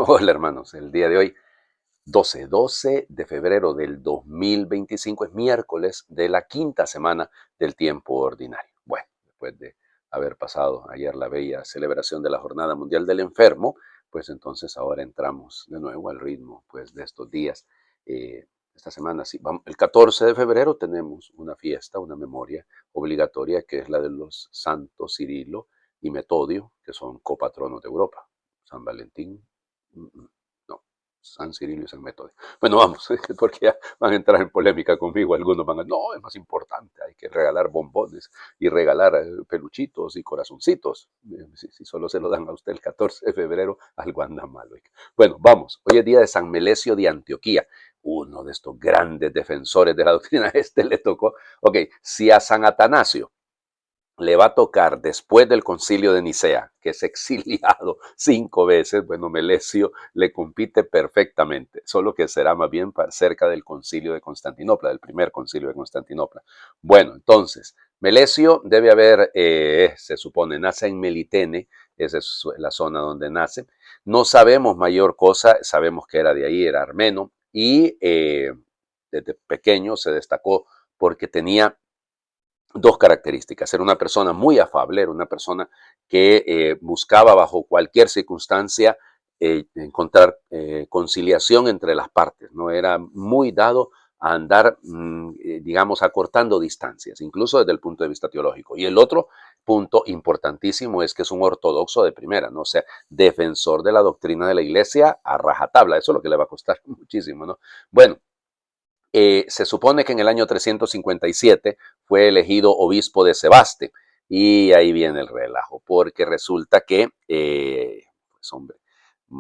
Hola hermanos, el día de hoy, 12 de febrero del 2025, es miércoles de la quinta semana del tiempo ordinario. Bueno, después de haber pasado ayer la bella celebración de la Jornada Mundial del Enfermo, pues entonces ahora entramos de nuevo al ritmo pues, de estos días. Esta semana, sí, el 14 de febrero tenemos una fiesta, una memoria obligatoria, que es la de los santos Cirilo y Metodio, que son copatronos de Europa. San Valentín, no, San Cirilo y San Metodio. Bueno, vamos, porque ya van a entrar en polémica conmigo. Algunos van a, no, es más importante, hay que regalar bombones y regalar peluchitos y corazoncitos. Si solo se lo dan a usted el 14 de febrero, algo anda mal. Bueno, vamos, hoy es día de San Melesio de Antioquía, uno de estos grandes defensores de la doctrina. Le tocó, ok, si a San Atanasio le va a tocar después del concilio de Nicea, que es exiliado 5 veces, bueno, Melesio le compite perfectamente, solo que será más bien cerca del concilio de Constantinopla, del primer concilio de Constantinopla. Bueno, entonces, Melesio debe haber, se supone, nace en Melitene, esa es la zona donde nace. No sabemos mayor cosa, sabemos que era de ahí, era armeno, y desde pequeño se destacó porque tenía dos características. Era una persona muy afable, era una persona que buscaba bajo cualquier circunstancia encontrar conciliación entre las partes, ¿no? Era muy dado a andar, digamos, acortando distancias, incluso desde el punto de vista teológico. Y el otro punto importantísimo es que es un ortodoxo de primera, ¿no? O sea, defensor de la doctrina de la iglesia a rajatabla. Eso es lo que le va a costar muchísimo, ¿no? Bueno, se supone que en el año 357 fue elegido obispo de Sebaste, y ahí viene el relajo, porque resulta que, pues hombre,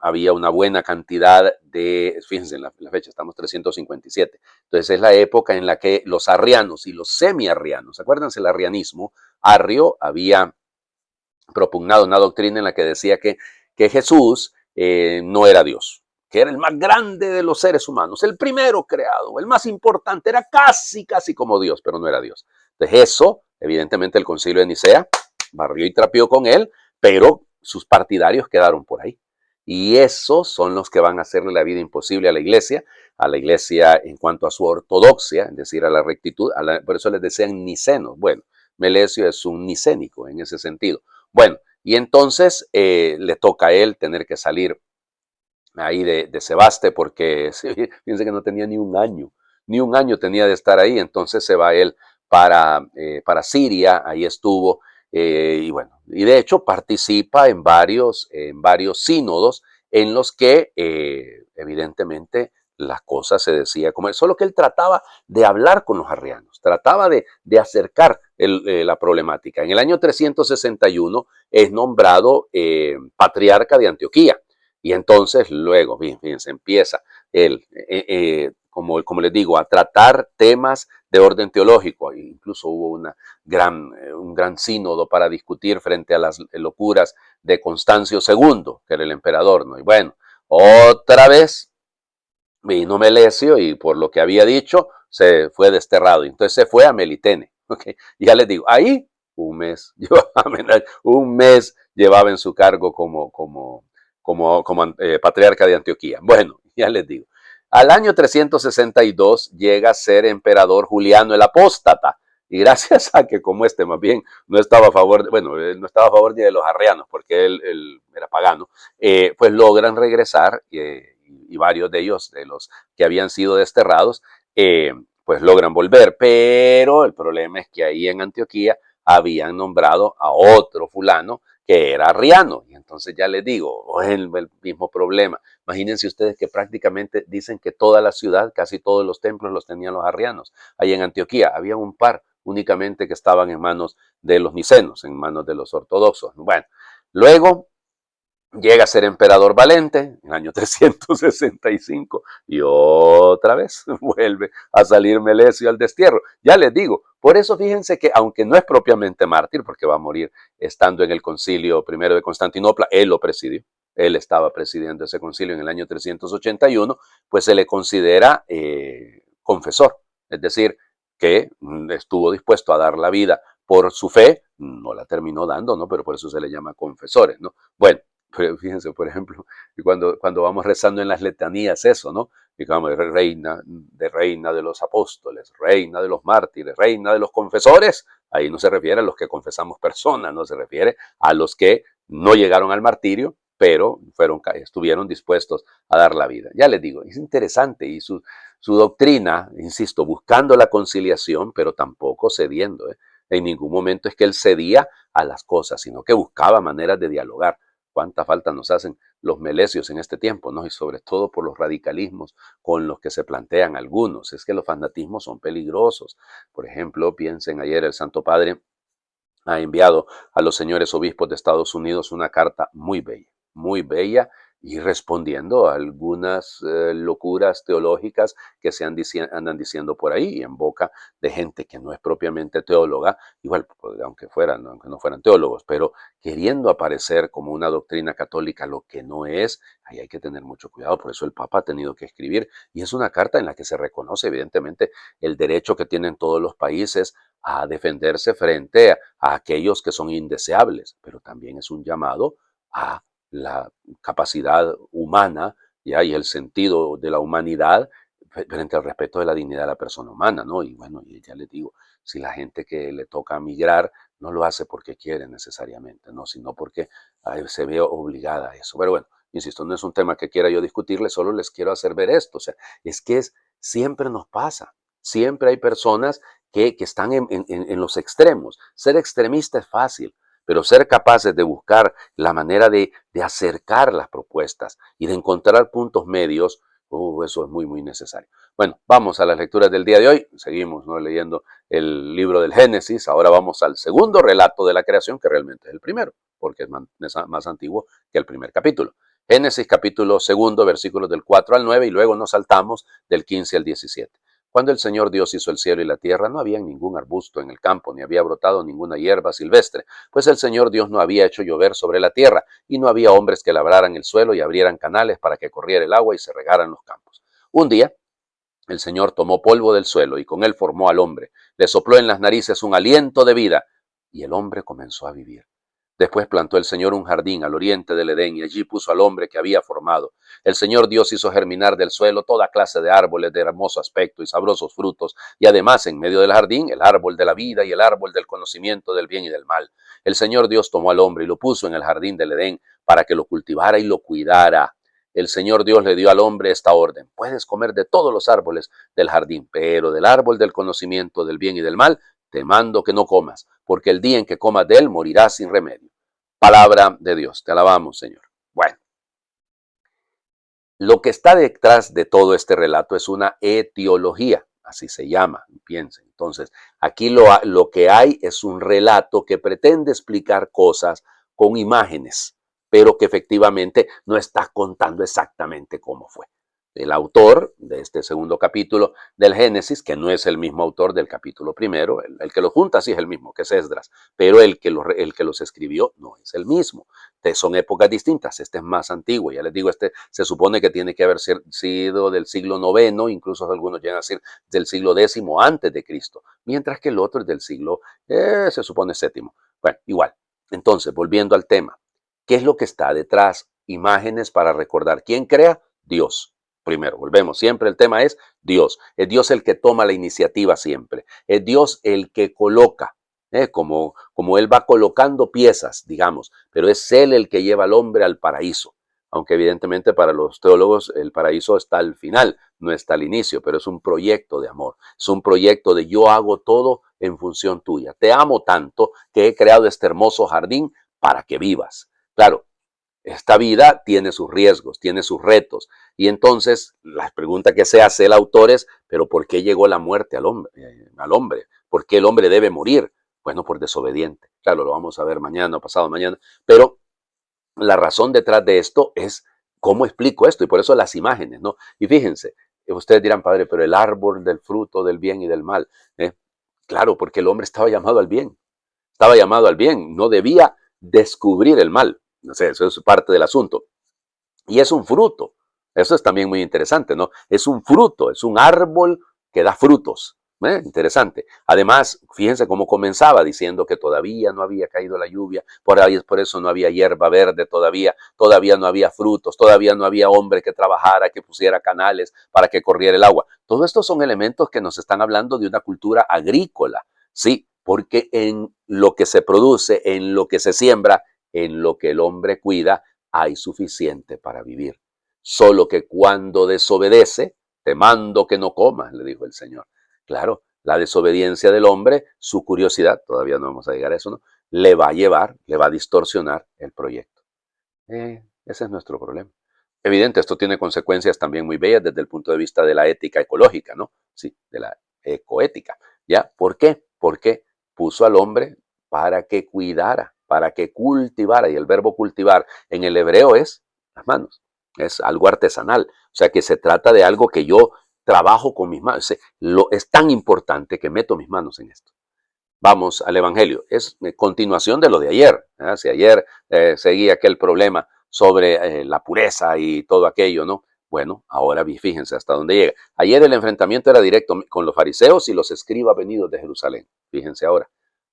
había una buena cantidad de, fíjense en la fecha, estamos 357, entonces es la época en la que los arrianos y los semi-arrianos, acuérdense, el arrianismo, Arrio había propugnado una doctrina en la que decía que Jesús no era Dios, que era el más grande de los seres humanos, el primero creado, el más importante, era casi como Dios, pero no era Dios. Entonces eso, evidentemente el concilio de Nicea barrió y trapeó con él, pero sus partidarios quedaron por ahí. Y esos son los que van a hacerle la vida imposible a la iglesia en cuanto a su ortodoxia, es decir, a la rectitud, por eso les decían nicenos. Bueno, Melesio es un nicénico en ese sentido. Bueno, y entonces le toca a él tener que salir ahí de Sebaste, porque sí, fíjense que no tenía ni un año tenía de estar ahí, entonces se va él para Siria, ahí estuvo, y bueno, y de hecho participa en varios sínodos en los que evidentemente las cosas se decía como es, solo que él trataba de hablar con los arrianos, trataba de acercar la problemática. En el año 361 es nombrado patriarca de Antioquía. Y entonces luego, fíjense, empieza él, como les digo, a tratar temas de orden teológico. Incluso hubo un gran sínodo para discutir frente a las locuras de Constancio II, que era el emperador, ¿no? Y bueno, otra vez vino Melesio y por lo que había dicho, se fue desterrado. Entonces se fue a Melitene. ¿Okay? Y ya les digo, ahí un mes llevaba en su cargo como patriarca de Antioquía. Bueno, ya les digo. Al año 362 llega a ser emperador Juliano el Apóstata. Y gracias a que como más bien no estaba a favor, bueno, él no estaba a favor ni de los arrianos, porque él era pagano, pues logran regresar, y varios de ellos, de los que habían sido desterrados, pues logran volver. Pero el problema es que ahí en Antioquía habían nombrado a otro fulano que era arriano. Y entonces ya les digo, el mismo problema. Imagínense ustedes que prácticamente dicen que toda la ciudad, casi todos los templos los tenían los arrianos. Ahí en Antioquía había un par únicamente que estaban en manos de los nicenos, en manos de los ortodoxos. Bueno, luego llega a ser emperador Valente en el año 365 y otra vez vuelve a salir Melesio al destierro. Ya les digo, por eso fíjense que aunque no es propiamente mártir, porque va a morir estando en el concilio primero de Constantinopla, él lo presidió, él estaba presidiendo ese concilio en el año 381, pues se le considera confesor, es decir, que estuvo dispuesto a dar la vida por su fe, no la terminó dando, ¿no? Pero por eso se le llama confesores, ¿no? Bueno, Pero fíjense, por ejemplo, y cuando vamos rezando en las letanías eso, ¿no? Digamos, reina de los apóstoles, reina de los mártires, reina de los confesores, ahí no se refiere a los que confesamos personas, no se refiere a los que no llegaron al martirio, pero estuvieron dispuestos a dar la vida. Ya les digo, es interesante y su doctrina, insisto, buscando la conciliación, pero tampoco cediendo, ¿eh? En ningún momento es que él cedía a las cosas, sino que buscaba maneras de dialogar. Cuánta falta nos hacen los melecios en este tiempo, ¿no? Y sobre todo por los radicalismos con los que se plantean algunos. Es que los fanatismos son peligrosos. Por ejemplo, piensen, ayer el Santo Padre ha enviado a los señores obispos de Estados Unidos una carta muy bella y respondiendo a algunas locuras teológicas que andan diciendo por ahí en boca de gente que no es propiamente teóloga, igual aunque no fueran teólogos, pero queriendo aparecer como una doctrina católica lo que no es, ahí hay que tener mucho cuidado, por eso el Papa ha tenido que escribir, y es una carta en la que se reconoce evidentemente el derecho que tienen todos los países a defenderse frente a aquellos que son indeseables, pero también es un llamado a la capacidad humana, ¿ya? Y el sentido de la humanidad frente al respeto de la dignidad de la persona humana, ¿no? Y bueno, y ya les digo, si la gente que le toca migrar no lo hace porque quiere necesariamente, ¿no? Sino porque se ve obligada a eso. Pero bueno, insisto, no es un tema que quiera yo discutirles, solo les quiero hacer ver esto. O sea, siempre nos pasa, siempre hay personas que están en los extremos. Ser extremista es fácil, pero ser capaces de buscar la manera de acercar las propuestas y de encontrar puntos medios, eso es muy necesario. Bueno, vamos a las lecturas del día de hoy. Seguimos, ¿no?, leyendo el libro del Génesis. Ahora vamos al segundo relato de la creación, que realmente es el primero, porque es más antiguo que el primer capítulo. Génesis capítulo segundo, versículos del 4 al 9, y luego nos saltamos del 15 al 17. Cuando el Señor Dios hizo el cielo y la tierra, no había ningún arbusto en el campo, ni había brotado ninguna hierba silvestre, pues el Señor Dios no había hecho llover sobre la tierra, y no había hombres que labraran el suelo y abrieran canales para que corriera el agua y se regaran los campos. Un día, el Señor tomó polvo del suelo y con él formó al hombre, le sopló en las narices un aliento de vida, y el hombre comenzó a vivir. Después plantó el Señor un jardín al oriente del Edén y allí puso al hombre que había formado. El Señor Dios hizo germinar del suelo toda clase de árboles de hermoso aspecto y sabrosos frutos, y además en medio del jardín el árbol de la vida y el árbol del conocimiento del bien y del mal. El Señor Dios tomó al hombre y lo puso en el jardín del Edén para que lo cultivara y lo cuidara. El Señor Dios le dio al hombre esta orden: puedes comer de todos los árboles del jardín, pero del árbol del conocimiento del bien y del mal te mando que no comas, porque el día en que comas de él morirás sin remedio. Palabra de Dios, te alabamos, Señor. Bueno, lo que está detrás de todo este relato es una etiología, así se llama, piensen. Entonces, aquí lo que hay es un relato que pretende explicar cosas con imágenes, pero que efectivamente no está contando exactamente cómo fue. El autor de este segundo capítulo del Génesis, que no es el mismo autor del capítulo primero, el que lo junta sí es el mismo, que es Esdras, pero el que los escribió no es el mismo. Son épocas distintas, este es más antiguo, ya les digo, este se supone que tiene que haber sido del siglo IX, incluso algunos llegan a ser del siglo X antes de Cristo, mientras que el otro es del siglo, se supone séptimo. Bueno, igual. Entonces, volviendo al tema, ¿qué es lo que está detrás? Imágenes para recordar. ¿Quién crea? Dios. Primero, volvemos, siempre el tema es Dios el que toma la iniciativa siempre, es Dios el que coloca, como Él va colocando piezas, digamos, pero es Él el que lleva al hombre al paraíso, aunque evidentemente para los teólogos el paraíso está al final, no está al inicio, pero es un proyecto de amor, es un proyecto de yo hago todo en función tuya, te amo tanto que he creado este hermoso jardín para que vivas. Claro, esta vida tiene sus riesgos, tiene sus retos. Y entonces la pregunta que se hace el autor es, ¿pero por qué llegó la muerte al hombre? ¿Por qué el hombre debe morir? Bueno, por desobediente. Claro, lo vamos a ver mañana o pasado mañana. Pero la razón detrás de esto es cómo explico esto. Y por eso las imágenes, ¿no? Y fíjense, ustedes dirán, padre, pero el árbol del fruto del bien y del mal. Claro, porque el hombre estaba llamado al bien. Estaba llamado al bien. No debía descubrir el mal. No sé, eso es parte del asunto. Y es un fruto. Eso es también muy interesante, ¿no? Es un fruto, es un árbol que da frutos. Interesante. Además, fíjense cómo comenzaba diciendo que todavía no había caído la lluvia, por eso no había hierba verde todavía no había frutos, todavía no había hombre que trabajara, que pusiera canales para que corriera el agua. Todos estos son elementos que nos están hablando de una cultura agrícola, sí, porque en lo que se produce, en lo que se siembra, en lo que el hombre cuida, hay suficiente para vivir. Solo que cuando desobedece, te mando que no comas, le dijo el Señor. Claro, la desobediencia del hombre, su curiosidad, todavía no vamos a llegar a eso, ¿no? Le va a llevar, le va a distorsionar el proyecto. Ese es nuestro problema. Evidente, esto tiene consecuencias también muy bellas desde el punto de vista de la ética ecológica, ¿no? Sí, de la ecoética. ¿Ya? ¿Por qué? Porque puso al hombre para que cuidara, para que cultivara, y el verbo cultivar en el hebreo es las manos, es algo artesanal, o sea que se trata de algo que yo trabajo con mis manos, es tan importante que meto mis manos en esto. Vamos al Evangelio, es continuación de lo de ayer, ¿eh? Si ayer seguía aquel problema sobre la pureza y todo aquello, ¿no? Bueno, ahora fíjense hasta dónde llega. Ayer el enfrentamiento era directo con los fariseos y los escribas venidos de Jerusalén. Fíjense ahora.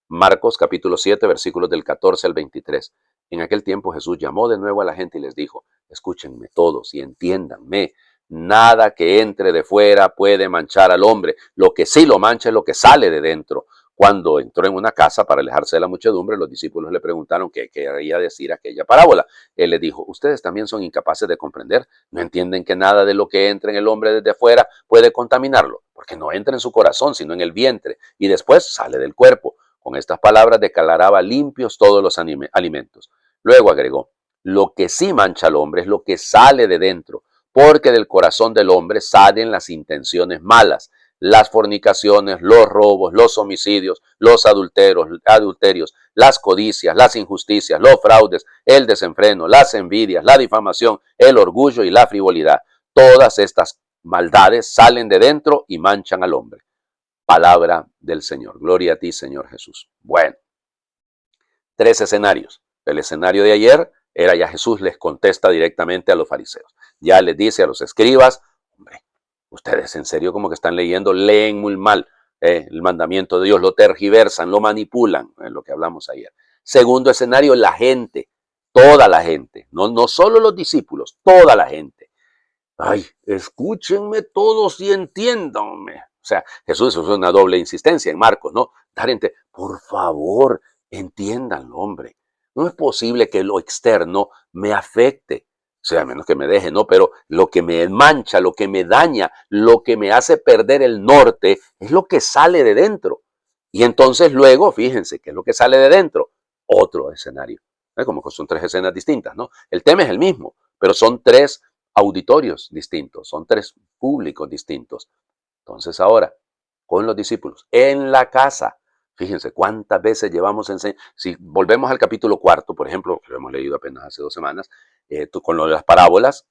Marcos capítulo 7, versículos del 14 al 23. En aquel tiempo Jesús llamó de nuevo a la gente y les dijo, escúchenme todos y entiéndanme, nada que entre de fuera puede manchar al hombre, lo que sí lo mancha es lo que sale de dentro. Cuando entró en una casa para alejarse de la muchedumbre, los discípulos le preguntaron qué quería decir aquella parábola. Él les dijo, ustedes también son incapaces de comprender, no entienden que nada de lo que entra en el hombre desde fuera puede contaminarlo, porque no entra en su corazón, sino en el vientre, y después sale del cuerpo. Con estas palabras declaraba limpios todos los alimentos. Luego agregó, lo que sí mancha al hombre es lo que sale de dentro, porque del corazón del hombre salen las intenciones malas, las fornicaciones, los robos, los homicidios, los adulterios, las codicias, las injusticias, los fraudes, el desenfreno, las envidias, la difamación, el orgullo y la frivolidad. Todas estas maldades salen de dentro y manchan al hombre. Palabra del Señor. Gloria a ti, Señor Jesús. Bueno, tres escenarios. El escenario de ayer era ya Jesús les contesta directamente a los fariseos. Ya les dice a los escribas, hombre, ustedes en serio como que están leyendo, leen muy mal el mandamiento de Dios, lo tergiversan, lo manipulan, en lo que hablamos ayer. Segundo escenario, la gente, toda la gente, no solo los discípulos, toda la gente. Ay, escúchenme todos y entiéndanme. O sea, Jesús es una doble insistencia en Marcos, ¿no? Por favor, entiéndanlo, hombre. No es posible que lo externo me afecte. O sea, a menos que me deje, ¿no? Pero lo que me mancha, lo que me daña, lo que me hace perder el norte, es lo que sale de dentro. Y entonces luego, fíjense, ¿qué es lo que sale de dentro? Otro escenario. Como que son tres escenas distintas, ¿no? El tema es el mismo, pero son tres auditorios distintos, son tres públicos distintos. Entonces ahora, con los discípulos, en la casa, fíjense cuántas veces llevamos enseñando. Si volvemos al capítulo 4, por ejemplo, que lo hemos leído apenas hace 2 semanas, con lo de las parábolas,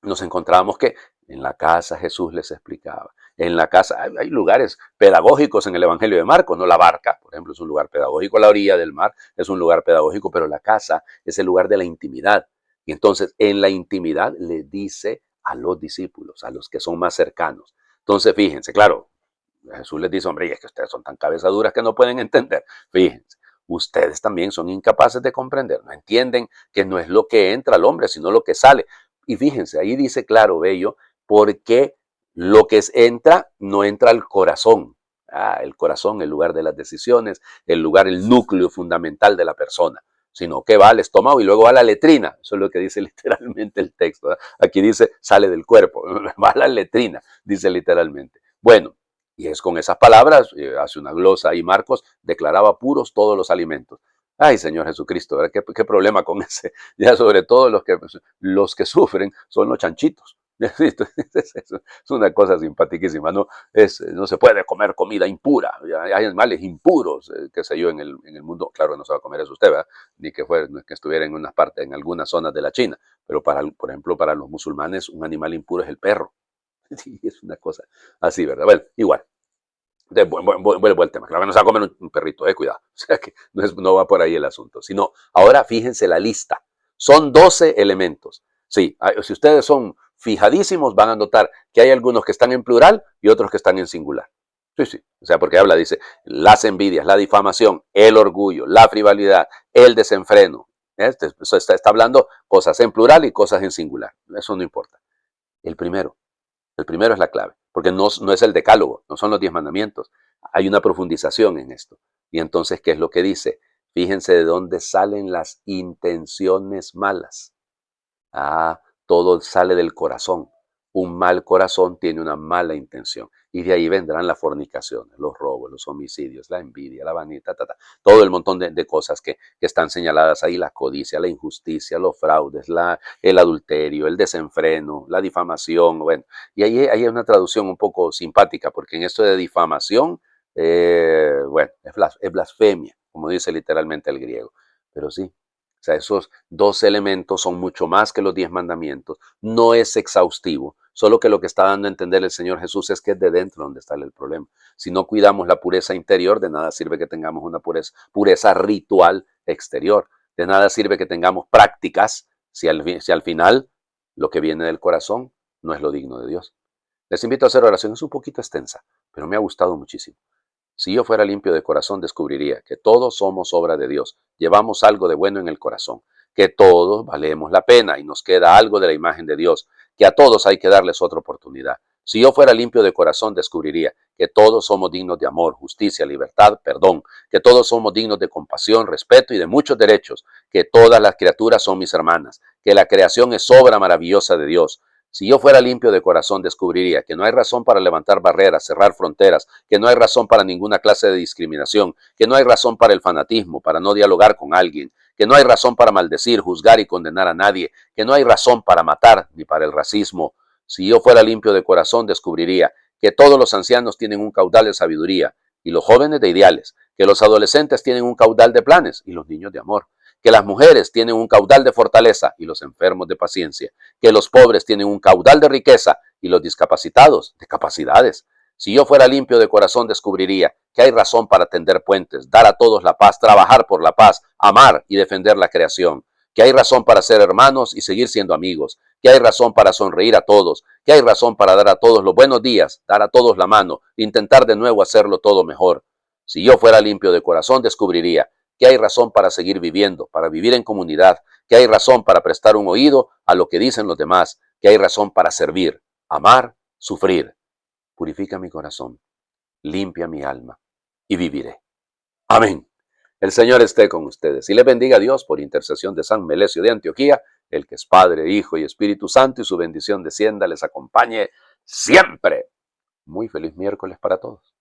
nos encontrábamos que en la casa Jesús les explicaba. En la casa hay lugares pedagógicos en el Evangelio de Marcos, no la barca, por ejemplo, es un lugar pedagógico, la orilla del mar es un lugar pedagógico, pero la casa es el lugar de la intimidad. Y entonces en la intimidad le dice a los discípulos, a los que son más cercanos. Entonces fíjense, claro, Jesús les dice, hombre, y es que ustedes son tan cabezaduras que no pueden entender. Fíjense, ustedes también son incapaces de comprender, no entienden que no es lo que entra al hombre, sino lo que sale. Y fíjense, ahí dice claro, bello, porque lo que entra no entra al corazón. El corazón, el lugar de las decisiones, el lugar, el núcleo fundamental de la persona, sino que va al estómago y luego va a la letrina. Eso es lo que dice literalmente el texto, ¿verdad? Aquí dice, sale del cuerpo, va a la letrina, dice literalmente. Bueno, y es con esas palabras, hace una glosa ahí Marcos, declaraba puros todos los alimentos. Ay, Señor Jesucristo, ¿verdad? ¿Qué problema con ese? Ya sobre todo los que sufren son los chanchitos. Es una cosa simpaticísima, ¿no? No se puede comer comida impura. Hay animales impuros, qué sé yo, en el mundo. Claro que no se va a comer eso usted, ¿verdad? Ni que estuviera en unas partes, en algunas zonas de la China. Pero por ejemplo, para los musulmanes, un animal impuro es el perro. Sí, es una cosa así, ¿verdad? Bueno, igual. Vuelvo al tema. Claro que no se va a comer un perrito, cuidado. O sea que no va por ahí el asunto. Sino, ahora fíjense la lista. Son 12 elementos. Sí, si ustedes son fijadísimos, van a notar que hay algunos que están en plural y otros que están en singular. Sí, sí. O sea, porque habla, dice, las envidias, la difamación, el orgullo, la frivolidad, el desenfreno. Eso está hablando cosas en plural y cosas en singular. Eso no importa. El primero, el primero es la clave, porque no es el decálogo, no son los 10 mandamientos. Hay una profundización en esto. Y entonces, ¿qué es lo que dice? Fíjense de dónde salen las intenciones malas. Todo sale del corazón. Un mal corazón tiene una mala intención. Y de ahí vendrán las fornicaciones, los robos, los homicidios, la envidia, la vanidad, todo el montón de cosas que están señaladas ahí, la codicia, la injusticia, los fraudes, el adulterio, el desenfreno, la difamación. Bueno, y ahí hay una traducción un poco simpática, porque en esto de difamación, bueno, es blasfemia, como dice literalmente el griego. Pero sí, o sea, esos dos elementos son mucho más que los 10 mandamientos. No es exhaustivo, solo que lo que está dando a entender el Señor Jesús es que es de dentro donde está el problema. Si no cuidamos la pureza interior, de nada sirve que tengamos una pureza ritual exterior. De nada sirve que tengamos prácticas si al final lo que viene del corazón no es lo digno de Dios. Les invito a hacer oración. Es un poquito extensa, pero me ha gustado muchísimo. Si yo fuera limpio de corazón, descubriría que todos somos obra de Dios, llevamos algo de bueno en el corazón, que todos valemos la pena y nos queda algo de la imagen de Dios, que a todos hay que darles otra oportunidad. Si yo fuera limpio de corazón, descubriría que todos somos dignos de amor, justicia, libertad, perdón, que todos somos dignos de compasión, respeto y de muchos derechos, que todas las criaturas son mis hermanas, que la creación es obra maravillosa de Dios. Si yo fuera limpio de corazón, descubriría que no hay razón para levantar barreras, cerrar fronteras, que no hay razón para ninguna clase de discriminación, que no hay razón para el fanatismo, para no dialogar con alguien, que no hay razón para maldecir, juzgar y condenar a nadie, que no hay razón para matar ni para el racismo. Si yo fuera limpio de corazón, descubriría que todos los ancianos tienen un caudal de sabiduría y los jóvenes de ideales, que los adolescentes tienen un caudal de planes y los niños de amor, que las mujeres tienen un caudal de fortaleza y los enfermos de paciencia, que los pobres tienen un caudal de riqueza y los discapacitados de capacidades. Si yo fuera limpio de corazón, descubriría que hay razón para tender puentes, dar a todos la paz, trabajar por la paz, amar y defender la creación, que hay razón para ser hermanos y seguir siendo amigos, que hay razón para sonreír a todos, que hay razón para dar a todos los buenos días, dar a todos la mano, intentar de nuevo hacerlo todo mejor. Si yo fuera limpio de corazón, descubriría que hay razón para seguir viviendo, para vivir en comunidad, que hay razón para prestar un oído a lo que dicen los demás, que hay razón para servir, amar, sufrir. Purifica mi corazón, limpia mi alma y viviré. Amén. El Señor esté con ustedes y les bendiga a Dios por intercesión de San Melesio de Antioquía, el que es Padre, Hijo y Espíritu Santo, y su bendición descienda, les acompañe siempre. Muy feliz miércoles para todos.